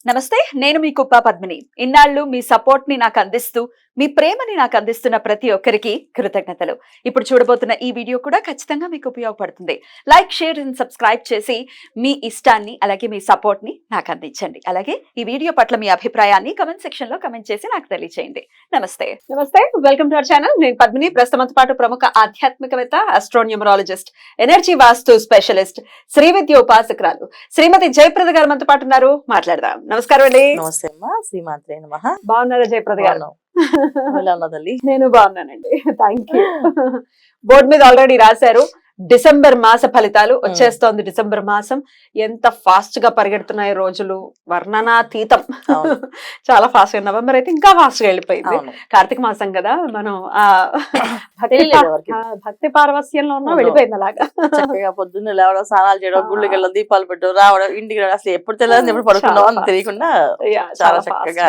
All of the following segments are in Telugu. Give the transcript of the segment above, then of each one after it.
నమస్తే, నేను మీ కుప్ప పద్మిని. ఇన్నాళ్ళు మీ సపోర్ట్ ని నాకు అందిస్తూ, మీ ప్రేమని నాకు అందిస్తున్న ప్రతి ఒక్కరికి కృతజ్ఞతలు. ఇప్పుడు చూడబోతున్న ఈ వీడియో కూడా ఖచ్చితంగా మీకు ఉపయోగపడుతుంది. లైక్, షేర్ అండ్ సబ్స్క్రైబ్ చేసి మీ ఇష్టాన్ని అలాగే మీ సపోర్ట్ ని నాకు అందించండి. అలాగే ఈ వీడియో పట్ల మీ అభిప్రాయాన్ని కమెంట్ సెక్షన్ లో కమెంట్ చేసి నాకు తెలియజేయండి. నమస్తే. Welcome to our channel. నేను పద్మిని. ప్రస్తుతంతో పాటు ప్రముఖ ఆధ్యాత్మికవేత్త, ఆస్ట్రోన్యూమరాలజిస్ట్, ఎనర్జీ వాస్తు స్పెషలిస్ట్, శ్రీ విద్య ఉపాసకురాలు శ్రీమతి జయప్రద గారు మనతో పాటు ఉన్నారు. మాట్లాడదాం. నమస్కారం అండి. నమస్తే అమ్మా, శ్రీమాత్రే నమః. బాగున్నారా జయప్రద గారు? తల్లి నేను బాగున్నానండి, థ్యాంక్ యూ. బోర్డు మీద ఆల్రెడీ రాశారు డిసెంబర్ మాస ఫలితాలు వచ్చేస్తోంది. డిసెంబర్ మాసం ఎంత ఫాస్ట్ గా పరిగెడుతున్నాయి రోజులు, వర్ణనాతీతం. చాలా ఫాస్ట్ గా, నవంబర్ అయితే ఇంకా ఫాస్ట్ గా వెళ్ళిపోయింది. కార్తీక మాసం కదా, మనం ఆ భక్తి పారవస్యంలో ఉన్నా వెళ్ళిపోయింది అలాగా. చక్కగా పొద్దున్న లేవడం, స్నానాలు చేయడం, గుళ్ళకి వెళ్ళడం, దీపాలు పెట్టడం, రావడం, ఇంటికి రావడం, అసలు ఎప్పుడు తెలియదు ఎప్పుడు పడుకున్నాం అని తెలియకుండా చాలా చక్కగా.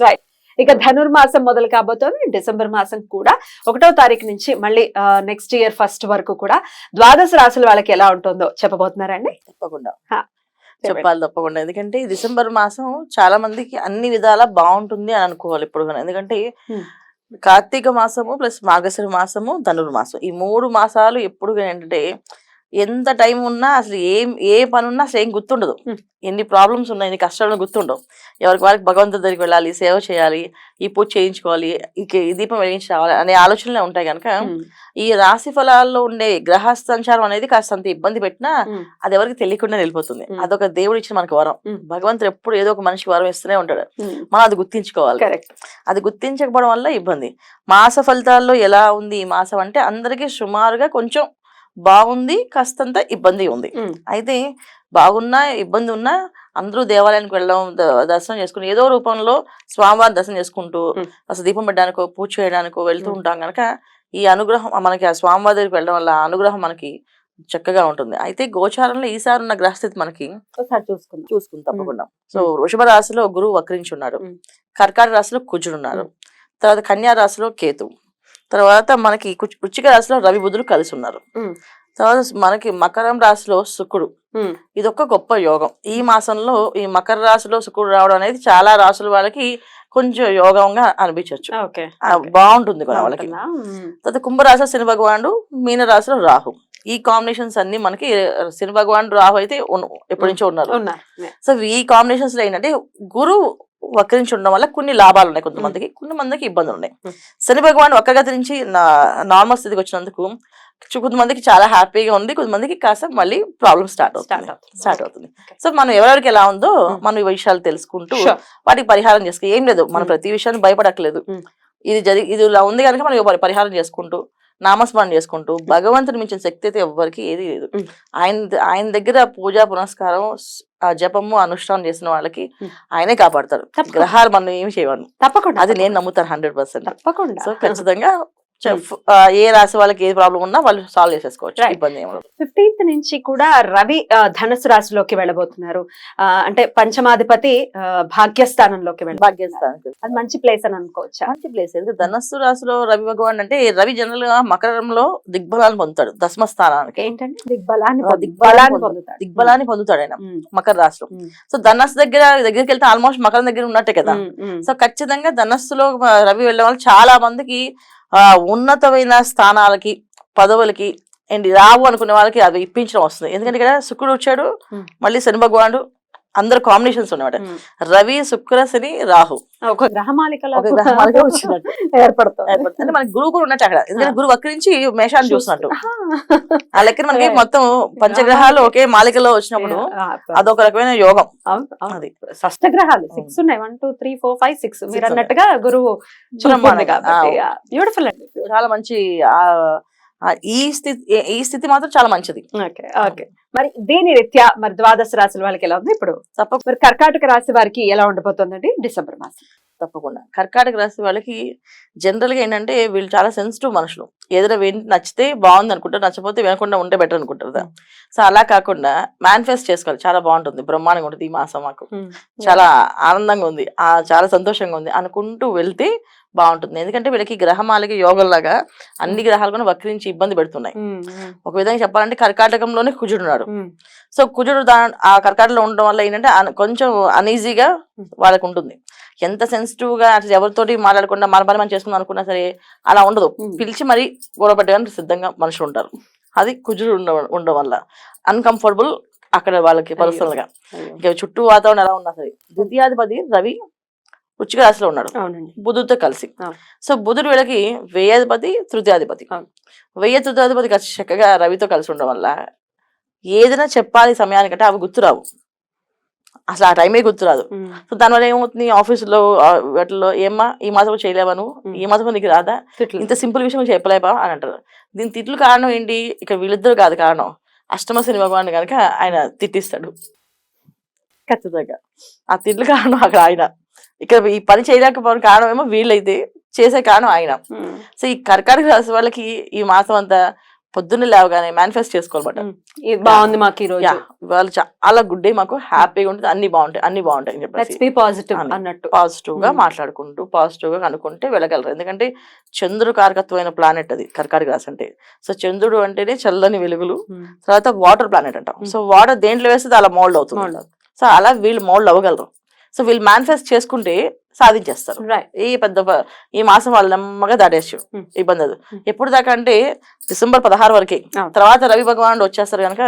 రైట్. ఇక ధనుర్మాసం మొదలు కాబోతోంది. డిసెంబర్ మాసం కూడా 1వ తారీఖు నుంచి మళ్ళీ నెక్స్ట్ ఇయర్ ఫస్ట్ వరకు కూడా ద్వాదశ రాశుల వాళ్ళకి ఎలా ఉంటుందో చెప్పబోతున్నారండి. తప్పకుండా చెప్పాలి, తప్పకుండా. ఎందుకంటే ఈ డిసెంబర్ మాసం చాలా మందికి అన్ని విధాలా బాగుంటుంది అని అనుకోవాలి ఇప్పుడు. ఎందుకంటే కార్తీక మాసము ప్లస్ మార్గశిర మాసము, ధనుర్మాసం, ఈ 3 మాసాలు ఎప్పుడు ఏంటంటే ఎంత టైం ఉన్నా అసలు ఏ పని ఉన్నా అసలు ఏం గుర్తుండదు. ఎన్ని ప్రాబ్లమ్స్ ఉన్నాయి, ఎన్ని కష్టాలను గుర్తుండవు. ఎవరికి వారికి భగవంతుడి దగ్గరికి వెళ్ళాలి, సేవ చేయాలి, ఈ పూజ చేయించుకోవాలి, ఈ దీపం వెలిగించి రావాలి అనే ఆలోచనలే ఉంటాయి. కనుక ఈ రాశి ఫలాల్లో ఉండే గ్రహ సంచారం అనేది కాస్తంత ఇబ్బంది పెట్టినా అది ఎవరికి తెలియకుండా వెళ్ళిపోతుంది. అదొక దేవుడు ఇచ్చిన మనకు వరం. భగవంతుడు ఎప్పుడు ఏదో ఒక మనిషికి వరం ఇస్తూనే ఉంటాడు. మనం అది గుర్తించుకోవాలి. అది గుర్తించకపోవడం వల్ల ఇబ్బంది. మాస ఫలితాల్లో ఎలా ఉంది ఈ మాసం అంటే అందరికీ సుమారుగా కొంచెం బాగుంది, కాస్తంత ఇబ్బంది ఉంది. అయితే బాగున్నా ఇబ్బంది ఉన్నా అందరూ దేవాలయానికి వెళ్ళడం, దర్శనం చేసుకుని ఏదో రూపంలో స్వామివారి దర్శనం చేసుకుంటూ అసలు దీపం పెట్టడానికో పూజ చేయడానికో వెళ్తూ ఉంటాం కనుక ఈ అనుగ్రహం మనకి ఆ స్వామివారి దగ్గరికి వెళ్ళడం వల్ల అనుగ్రహం మనకి చక్కగా ఉంటుంది. అయితే గోచారంలో ఈసారి ఉన్న గ్రహస్థితి మనకి చూసుకుందాం తప్పకుండా. సో వృషభ రాశిలో గురువు వక్రించి ఉన్నాడు, కర్కాటక రాశిలో కుజుడు ఉన్నారు, తర్వాత కన్యా రాశిలో కేతు, తర్వాత మనకి వృశ్చిక రాశిలో రవి బుధులు కలిసి ఉన్నారు, తర్వాత మనకి మకరం రాశిలో శుక్రుడు. ఇదొక గొప్ప యోగం. ఈ మాసంలో ఈ మకర రాశిలో శుక్రుడు రావడం అనేది చాలా రాశుల వాళ్ళకి కొంచెం యోగంగా అనిపించవచ్చు, బాగుంటుంది వాళ్ళకి. తర్వాత కుంభరాశిలో శని భగవానుడు, మీన రాశిలో రాహు. ఈ కాంబినేషన్స్ అన్ని మనకి శని భగవానుడు, రాహు అయితే ఎప్పటి నుంచో ఉన్నారు. సో ఈ కాంబినేషన్స్ లో ఏంటంటే గురువు వక్రించి ఉండడం వల్ల కొన్ని లాభాలు ఉన్నాయి కొంతమందికి, కొంతమందికి ఇబ్బందులు ఉన్నాయి. శని భగవాన్ వక్రగతి నుంచి నార్మల్ స్థితికి వచ్చినందుకు కొంతమందికి చాలా హ్యాపీగా ఉంది, కొంతమందికి కాస్త మళ్ళీ ప్రాబ్లమ్ స్టార్ట్ అవుతుంది. సో మనం ఎవరెవరికి ఎలా ఉందో మనం ఈ విషయాలు తెలుసుకుంటూ వాటికి పరిహారం చేసుకో. ఏం లేదు, మనం ప్రతి విషయాన్ని భయపడట్లేదు. ఇది ఇలా ఉంది కనుక మనం పరిహారం చేసుకుంటూ నామస్మరణ చేసుకుంటూ భగవంతుని మించిన శక్తి అయితే ఎవ్వరికి ఏది లేదు. ఆయన దగ్గర పూజా పునస్కారం, జపము, అనుష్ఠానం చేసిన వాళ్ళకి ఆయనే కాపాడతారు. గ్రహాలు మనం ఏమి చేయవాలి, తప్పకుండా. అది నేను నమ్ముతాను 100%. తప్పకుండా. సో ఖచ్చితంగా ఏ రాశి వాళ్ళకి ఏ ప్రాబ్లం ఉన్నా వాళ్ళు సాల్వ్ చేసేసుకోవచ్చు, ఇబ్బంది ఏమో. 15th నుంచి కూడా రవి ధనుసు రాశిలోకి వెళ్ళబోతున్నారు. అంటే పంచమాధిపతి భాగ్యస్థానంలోకి భాగ్యస్థానం అది మంచి ప్లేస్ అని అనుకోవచ్చు. మంచి ప్లేస్. ధనస్సు రాశిలో రవి భగవాన్ అంటే రవి జనరల్ గా మకరంలో దిగ్బలాన్ని పొందుతాడు, దశమ స్థానానికి. ఏంటంటే దిగ్బలాన్ని పొందుతాడు ఆయన మకర రాశిలో. సో ధనస్సు దగ్గరికి వెళ్తే ఆల్మోస్ట్ మకరం దగ్గర ఉన్నట్టే కదా. సో ఖచ్చితంగా ధనస్సులో రవి వెళ్ళే వాళ్ళు చాలా మందికి ఉన్నతమైన స్థానాలకి, పదవులకి రావు అనుకునే వాళ్ళకి అవి ఇప్పించడం వస్తుంది. ఎందుకంటే ఇక్కడ శుక్రుడు వచ్చాడు, మళ్ళీ శని భగవానుడు, అందరు కాంబినేషన్స్ ఉన్నమాట. రవి, శుక్ర, శని, రాహు ఒక గ్రహమాలికలో వచ్చినట్టు ఏర్పడుతుంది. అంటే మనకి గురువు కూడా ఉన్నట్టు అక్కడ. ఎందుకంటే గురువు వక్రించి మేషాన్ని చూసినట్టు ఆ లెక్కన మనకి మొత్తం పంచగ్రహాలు ఒకే మాలికలో వచ్చినప్పుడు అదొక రకమైన యోగం. అది షష్టగ్రహాలు 6 ఉన్నాయి, 1 2 3 4 5 6 మీరు అన్నట్టుగా గురువు బ్యూటిఫుల్ అండి, చాలా మంచి. ఈ స్థితి మాత్రం చాలా మంచిది. మరి దీని రీత్యా మరి ద్వాదశ రాశుల వాళ్ళకి ఎలా ఉంది ఇప్పుడు? తప్పకుండా. కర్కాటక రాశి వారికి ఎలా ఉండబోతుందండి డిసెంబర్ మాసం? తప్పకుండా కర్కాటక రాశి వాళ్ళకి జనరల్ గా ఏంటంటే వీళ్ళు చాలా సెన్సిటివ్ మనుషులు. ఏదైనా నచ్చితే బాగుంది అనుకుంటారు, నచ్చపోతే వినకుండా ఉంటే బెటర్ అనుకుంటారు కదా. సో అలా కాకుండా మేనిఫెస్ట్ చేసుకోవాలి, చాలా బాగుంటుంది, బ్రహ్మాండంగా ఉంటుంది ఈ మాసం, మాకు చాలా ఆనందంగా ఉంది, చాలా సంతోషంగా ఉంది అనుకుంటూ వెళ్తే బాగుంటుంది. ఎందుకంటే వీళ్ళకి గ్రహమాలకి యోగంలాగా అన్ని గ్రహాలు కూడా వక్రించి ఇబ్బంది పెడుతున్నాయి. ఒక విధంగా చెప్పాలంటే కర్కాటకంలోనే కుజుడు ఉన్నాడు. సో కుజుడు ఆ కర్కాటకంలో ఉండడం వల్ల ఏంటంటే కొంచెం అనీజీగా వాళ్ళకి ఉంటుంది. ఎంత సెన్సిటివ్ గా ఎవరితోటి మాట్లాడకుండా మన పని మనం చేసుకుందాం అనుకున్నా సరే అలా ఉండదు. పిలిచి మరీ గొడవ పెట్టడానికి సిద్ధంగా మనుషులు ఉంటారు. అది కుజుడు ఉండడం వల్ల అన్కంఫర్టబుల్ అక్కడ వాళ్ళకి పర్సనల్ గా. ఇంకా చుట్టూ వాతావరణం ఎలా ఉన్నా సరే ద్వితీయాధిపతి రవి వృశ్చిక రాశిలో ఉన్నాడు బుధుడితో కలిసి. సో బుధుడు వీళ్ళకి వ్యయాధిపతి తృతీయాధిపతి. తృతీయాధిపతి చక్కగా రవితో కలిసి ఉండడం వల్ల ఏదైనా చెప్పాలి సమయానికంటే అవి గుర్తురావు, అసలు ఆ టైమే గుర్తురాదు. సో దానివల్ల ఏమవుతుంది, ఆఫీసులో వాటిలో ఏమ్మా ఈ మాసం చేయలేవా నువ్వు, ఈ మాసం నీకు రాదా, ఇంత సింపుల్ విషయం చెప్పలేవా అని అంటారు. దీని తిట్లు కారణం ఏంటి, ఇక వీళ్ళిద్దరు కాదు కారణం, అష్టమ శని భగవాన్ కనుక ఆయన తిట్టిస్తాడు ఖచ్చితంగా. ఆ తిట్లు కారణం అక్కడ ఆయన, ఇక్కడ ఈ పని చేయలేకపోవడం కారణం ఏమో వీళ్ళైతే, చేసే కారణం ఆయన. సో ఈ కర్కాటక రాశి వాళ్ళకి ఈ మాసం అంతా పొద్దున్నే లేవగానే మేనిఫెస్ట్ చేసుకోవాలన్నమాట. బాగుంది మాకు ఈ రోజు, వాళ్ళు చాలా గుడ్ డే, మాకు హ్యాపీగా ఉంటుంది, అన్ని బాగుంటాయి అని చెప్పేసి పాజిటివ్ గా మాట్లాడుకుంటూ పాజిటివ్ గా అనుకుంటే వెళ్ళగలరు. ఎందుకంటే చంద్రుడు కారకత్వమైన ప్లానెట్ అది కర్కాటక రాశి అంటే. సో చంద్రుడు అంటేనే చల్లని వెలుగులు, తర్వాత వాటర్ ప్లానెట్ అంటాం. సో వాటర్ దేంట్లో వేస్తే అలా మోల్డ్ అవుతుంది. సో అలా వీళ్ళు మోల్డ్ అవ్వగలరు. సో వీళ్ళు మేనిఫెస్ట్ చేసుకుంటే సాధించేస్తారు. ఈ మాసం వాళ్ళు నెమ్మగా దాటేచ్చు, ఇబ్బంది అది. ఎప్పుడు దాకా అంటే డిసెంబర్ 16 వరకే. తర్వాత రవి భగవానుడు వచ్చేస్తారు కనుక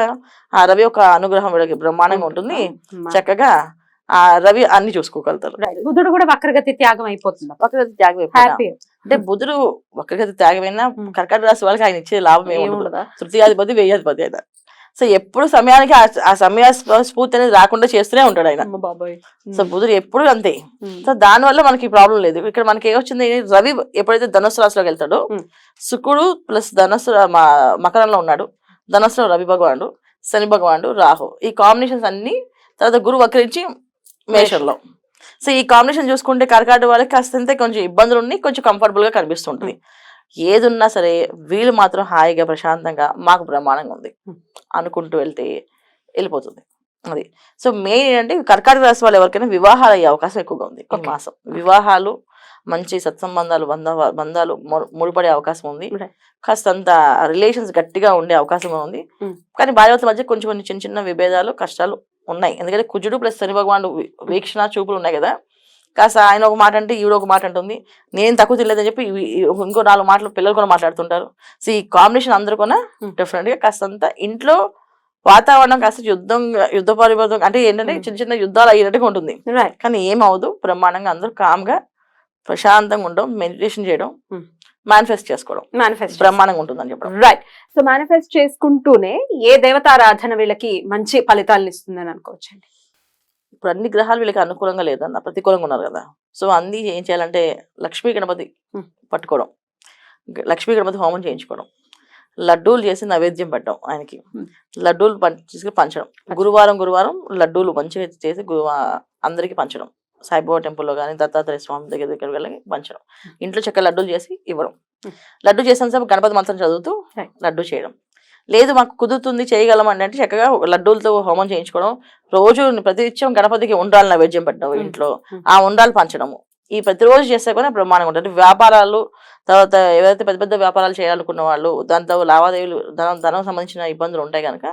ఆ రవి ఒక అనుగ్రహం వీళ్ళకి బ్రహ్మాండంగా ఉంటుంది. చక్కగా ఆ రవి అన్ని చూసుకోగలుగుతారు. బుధుడు కూడా వక్రగతి త్యాగం అయిపోతుంది. వక్రగతి త్యాగం అయిపోయింది అంటే బుధుడు వక్రగతి త్యాగమైనా కర్కాటక రాశి వాళ్ళకి ఆయన ఇచ్చే లాభం ఏముండదు. తృతీయాధిపతి వ్యయాధిపతి అయినా. సో ఎప్పుడు సమయానికి ఆ సమయ స్ఫూర్తి అనేది రాకుండా చేస్తూనే ఉంటాడు ఆయన. సో బుధుడు ఎప్పుడు అంతే. సో దానివల్ల మనకి ప్రాబ్లం లేదు. ఇక్కడ మనకి ఏమొచ్చింది, రవి ఎప్పుడైతే ధనుస్సు రాశిలోకి వెళ్తాడో శుక్రుడు ప్లస్ ధనుస్సు మకరంలో ఉన్నాడు, ధనుస్సులో రవి భగవానుడు, శని భగవానుడు, రాహు, ఈ కాంబినేషన్స్ అన్ని. తర్వాత గురువు వక్రించి మేషంలో. సో ఈ కాంబినేషన్ చూసుకుంటే కర్కాటక వాళ్ళకి కాస్తంతే కొంచెం ఇబ్బందులు ఉన్నాయి, కొంచెం కంఫర్టబుల్ గా కనిపిస్తుంటుంది. ఏది ఉన్నా సరే వీళ్ళు మాత్రం హాయిగా ప్రశాంతంగా మాకు బ్రహ్మాండంగా ఉంది అనుకుంటూ వెళ్తే వెళ్ళిపోతుంది అది. సో మెయిన్ ఏంటంటే కర్కాటక రాశి వాళ్ళు ఎవరికైనా వివాహాలు అయ్యే అవకాశం ఎక్కువగా ఉంది ఈ మాసం. వివాహాలు, మంచి సత్సంబంధాలు, బంధాలు ముడిపడే అవకాశం ఉంది. కాస్తంత రిలేషన్స్ గట్టిగా ఉండే అవకాశం ఉంది. కానీ భార్యాభర్తల మధ్య కొంచెం కొన్ని చిన్న చిన్న విభేదాలు, కష్టాలు ఉన్నాయి. ఎందుకంటే కుజుడు ప్లస్ శని భగవానుడు వీక్షణ చూపులు ఉన్నాయి కదా. కాస్త ఆయన ఒక మాట అంటే ఈవిడ ఒక మాట అంటుంది, నేను తక్కువ తెలియదని చెప్పి ఇంకో 4 మాటలు పిల్లలు కూడా మాట్లాడుతుంటారు. సో ఈ కాంబినేషన్ అందరూ కూడా డిఫరెంట్ గా కాస్తంత ఇంట్లో వాతావరణం కాస్త యుద్ధ పరిబద్ధం అంటే ఏంటంటే చిన్న చిన్న యుద్ధాలు అయ్యేటట్టుగా ఉంటుంది. కానీ ఏమవదు, బ్రహ్మాండంగా అందరూ కామ్ గా ప్రశాంతంగా ఉండడం, మెడిటేషన్ చేయడం, మేనిఫెస్ట్ చేసుకోవడం బ్రహ్మాండంగా ఉంటుందని చెప్పడం. రైట్. సో మేనిఫెస్ట్ చేసుకుంటూనే ఏ దేవతారాధన వీళ్ళకి మంచి ఫలితాలను ఇస్తుందని అనుకోవచ్చండి? ఇప్పుడు అన్ని గ్రహాలు వీళ్ళకి అనుకూలంగా లేదన్న, ప్రతికూలంగా ఉన్నారు కదా. సో అన్ని ఏం చేయాలంటే లక్ష్మీ గణపతి పట్టుకోవడం, లక్ష్మీ గణపతి హోమం చేయించుకోవడం, లడ్డూలు చేసి నైవేద్యం పెట్టడం, ఆయనకి లడ్డూలు తీసుకుని పంచడం. గురువారం లడ్డూలు మంచిగా చేసి అందరికి పంచడం. సాయిబాబా టెంపుల్లో కానీ దత్తాత్రేయ స్వామి దగ్గర వెళ్ళి పంచడం. ఇంట్లో చక్కగా లడ్డూలు చేసి ఇవ్వడం. లడ్డు చేసిన సేపు గణపతి మంత్రం చదువుతూ లడ్డు చేయడం. లేదు మాకు కుదురుతుంది చేయగలం అంటే చక్కగా లడ్డూలతో హోమం చేయించుకోవడం. రోజు ప్రతినిత్యం గణపతికి ఉండ్రాలు నైవేద్యం పెట్టడం, ఇంట్లో ఆ ఉండ్రాలు పంచడము. ఈ ప్రతిరోజు చేస్తే కూడా బ్రహ్మాండంగా ఉంటుంది. వ్యాపారాలు, తర్వాత ఏవైతే పెద్ద పెద్ద వ్యాపారాలు చేయాలనుకున్న వాళ్ళు, దాంతో లావాదేవీలు, ధనం సంబంధించిన ఇబ్బందులు ఉంటాయి కనుక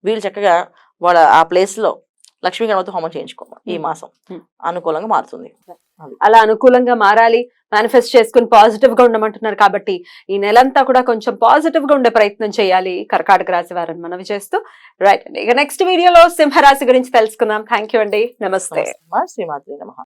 వీళ్ళు చక్కగా వాళ్ళ ఆ ప్లేస్ లో లక్ష్మీ గణపతి హోమం చేయించుకోవాలి. ఈ మాసం అనుకూలంగా మారుతుంది. అలా అనుకూలంగా మారాలి, మేనిఫెస్ట్ చేసుకుని పాజిటివ్ గా ఉండమంటున్నారు కాబట్టి ఈ నెలంతా కూడా కొంచెం పాజిటివ్ గా ఉండే ప్రయత్నం చేయాలి కర్కాటక రాశి వారిని మనవి చేస్తూ. రైట్ అండి, ఇక నెక్స్ట్ వీడియోలో సింహరాశి గురించి తెలుసుకుందాం. థ్యాంక్ యూ అండి, నమస్తే. శ్రీమాత్రే నమః.